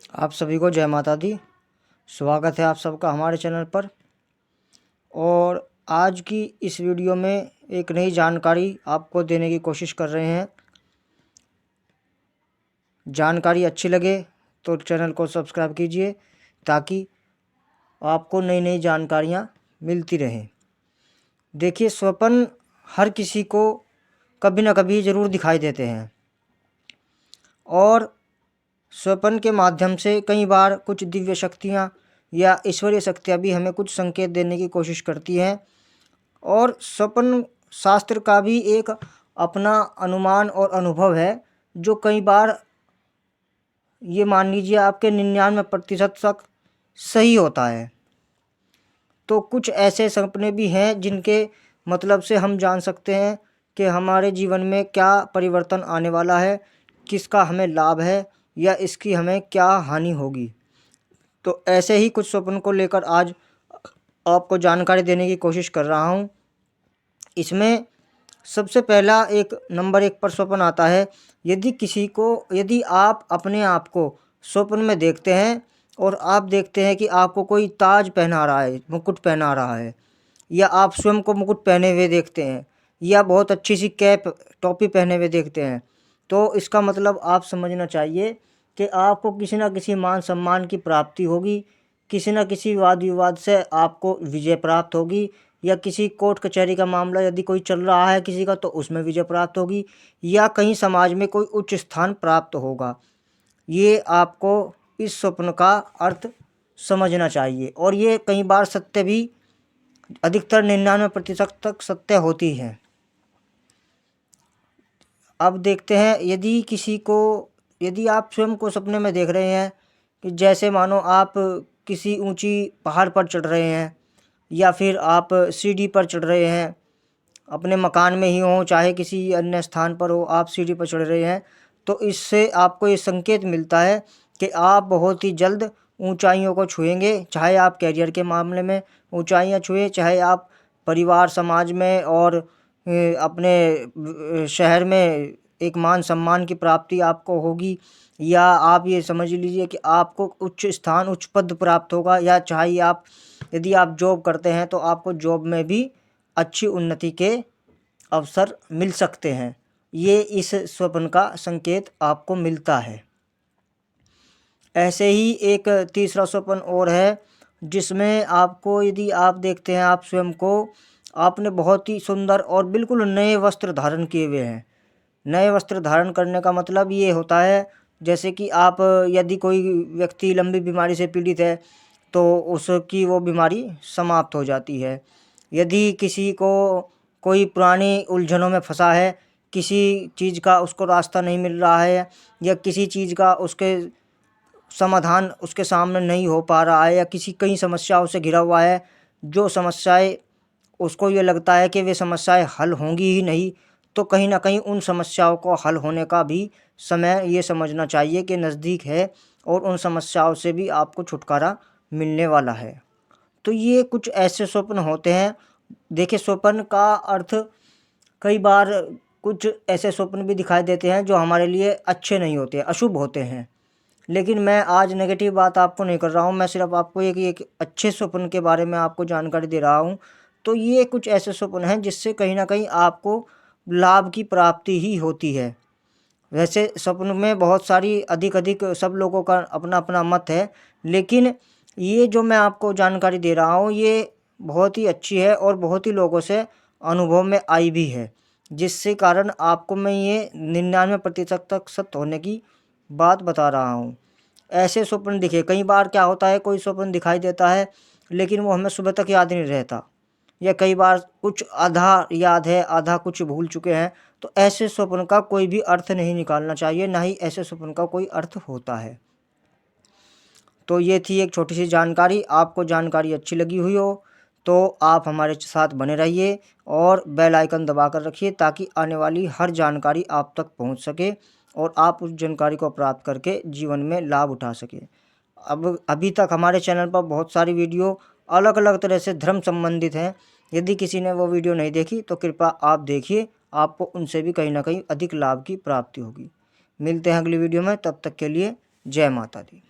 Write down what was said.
आप सभी को जय माता दी। स्वागत है आप सबका हमारे चैनल पर। और आज की इस वीडियो में एक नई जानकारी आपको देने की कोशिश कर रहे हैं। जानकारी अच्छी लगे तो चैनल को सब्सक्राइब कीजिए ताकि आपको नई नई जानकारियाँ मिलती रहें। देखिए, स्वप्न हर किसी को कभी ना कभी ज़रूर दिखाई देते हैं और स्वप्न के माध्यम से कई बार कुछ दिव्य शक्तियाँ या ईश्वरीय शक्तियाँ भी हमें कुछ संकेत देने की कोशिश करती हैं। और स्वप्न शास्त्र का भी एक अपना अनुमान और अनुभव है, जो कई बार ये मान लीजिए आपके 99% तक सही होता है। तो कुछ ऐसे सपने भी हैं जिनके मतलब से हम जान सकते हैं कि हमारे जीवन में क्या परिवर्तन आने वाला है, किसका हमें लाभ है या इसकी हमें क्या हानि होगी। तो ऐसे ही कुछ स्वप्न को लेकर आज आपको जानकारी देने की कोशिश कर रहा हूँ। इसमें सबसे पहला एक नंबर 1 पर स्वप्न आता है। यदि आप अपने आप को स्वप्न में देखते हैं और आप देखते हैं कि आपको कोई ताज पहना रहा है, मुकुट पहना रहा है, या आप स्वयं को मुकुट पहने हुए देखते हैं या बहुत अच्छी सी कैप टोपी पहने हुए देखते हैं, तो इसका मतलब आप समझना चाहिए कि आपको किसी न किसी मान सम्मान की प्राप्ति होगी, किसी न किसी वाद विवाद से आपको विजय प्राप्त होगी, या किसी कोर्ट कचहरी का मामला यदि कोई चल रहा है किसी का तो उसमें विजय प्राप्त होगी, या कहीं समाज में कोई उच्च स्थान प्राप्त होगा। ये आपको इस स्वप्न का अर्थ समझना चाहिए और ये कई बार सत्य भी, अधिकतर 99% तक सत्य होती है। अब देखते हैं, यदि आप स्वयं को सपने में देख रहे हैं कि जैसे मानो आप किसी ऊंची पहाड़ पर चढ़ रहे हैं या फिर आप सीढ़ी पर चढ़ रहे हैं, अपने मकान में ही हो चाहे किसी अन्य स्थान पर हो, आप सीढ़ी पर चढ़ रहे हैं, तो इससे आपको ये संकेत मिलता है कि आप बहुत ही जल्द ऊंचाइयों को छुएंगे। चाहे आप कैरियर के मामले में ऊंचाइयां छुए, चाहे आप परिवार समाज में और अपने शहर में एक मान सम्मान की प्राप्ति आपको होगी, या आप ये समझ लीजिए कि आपको उच्च स्थान उच्च पद प्राप्त होगा, या चाहे यदि आप जॉब करते हैं तो आपको जॉब में भी अच्छी उन्नति के अवसर मिल सकते हैं। ये इस स्वप्न का संकेत आपको मिलता है। ऐसे ही एक तीसरा स्वप्न और है जिसमें आपको, यदि आप देखते हैं आप स्वयं को, आपने बहुत ही सुंदर और बिल्कुल नए वस्त्र धारण किए हुए हैं। नए वस्त्र धारण करने का मतलब ये होता है जैसे कि आप, यदि कोई व्यक्ति लंबी बीमारी से पीड़ित है तो उसकी वो बीमारी समाप्त हो जाती है। यदि किसी को कोई पुरानी उलझनों में फंसा है, किसी चीज़ का उसको रास्ता नहीं मिल रहा है, या किसी चीज़ का उसके समाधान उसके सामने नहीं हो पा रहा है, या कई समस्याओं से घिरा हुआ है, जो समस्याएं उसको ये लगता है कि वे समस्याएं हल होंगी ही नहीं, तो कहीं ना कहीं उन समस्याओं को हल होने का भी समय ये समझना चाहिए कि नज़दीक है और उन समस्याओं से भी आपको छुटकारा मिलने वाला है। तो ये कुछ ऐसे स्वप्न होते हैं। देखिए, स्वप्न का अर्थ कई बार कुछ ऐसे स्वप्न भी दिखाई देते हैं जो हमारे लिए अच्छे नहीं होते, अशुभ होते हैं। लेकिन मैं आज नेगेटिव बात आपको नहीं कर रहा हूँ, मैं सिर्फ आपको एक अच्छे स्वप्न के बारे में आपको जानकारी दे रहा हूँ। तो ये कुछ ऐसे स्वप्न हैं जिससे कहीं ना कहीं आपको लाभ की प्राप्ति ही होती है। वैसे स्वप्न में बहुत सारी अधिक सब लोगों का अपना अपना मत है, लेकिन ये जो मैं आपको जानकारी दे रहा हूँ ये बहुत ही अच्छी है और बहुत ही लोगों से अनुभव में आई भी है, जिससे कारण आपको मैं ये 99% तक सत्य होने की बात बता रहा हूँ। ऐसे स्वप्न दिखे, कई बार क्या होता है, कोई स्वप्न दिखाई देता है लेकिन वो हमें सुबह तक याद नहीं रहता, या कई बार कुछ आधा याद है आधा कुछ भूल चुके हैं। तो ऐसे स्वप्न का कोई भी अर्थ नहीं निकालना चाहिए, ना ही ऐसे स्वप्न का कोई अर्थ होता है। तो ये थी एक छोटी सी जानकारी। आपको जानकारी अच्छी लगी हुई हो तो आप हमारे साथ बने रहिए और बेल आइकन दबा कर रखिए ताकि आने वाली हर जानकारी आप तक पहुंच सके और आप उस जानकारी को प्राप्त करके जीवन में लाभ उठा सके। अब अभी तक हमारे चैनल पर बहुत सारी वीडियो अलग अलग तरह से धर्म संबंधित हैं। यदि किसी ने वो वीडियो नहीं देखी तो कृपया आप देखिए, आपको उनसे भी कहीं ना कहीं अधिक लाभ की प्राप्ति होगी। मिलते हैं अगली वीडियो में, तब तक के लिए जय माता दी।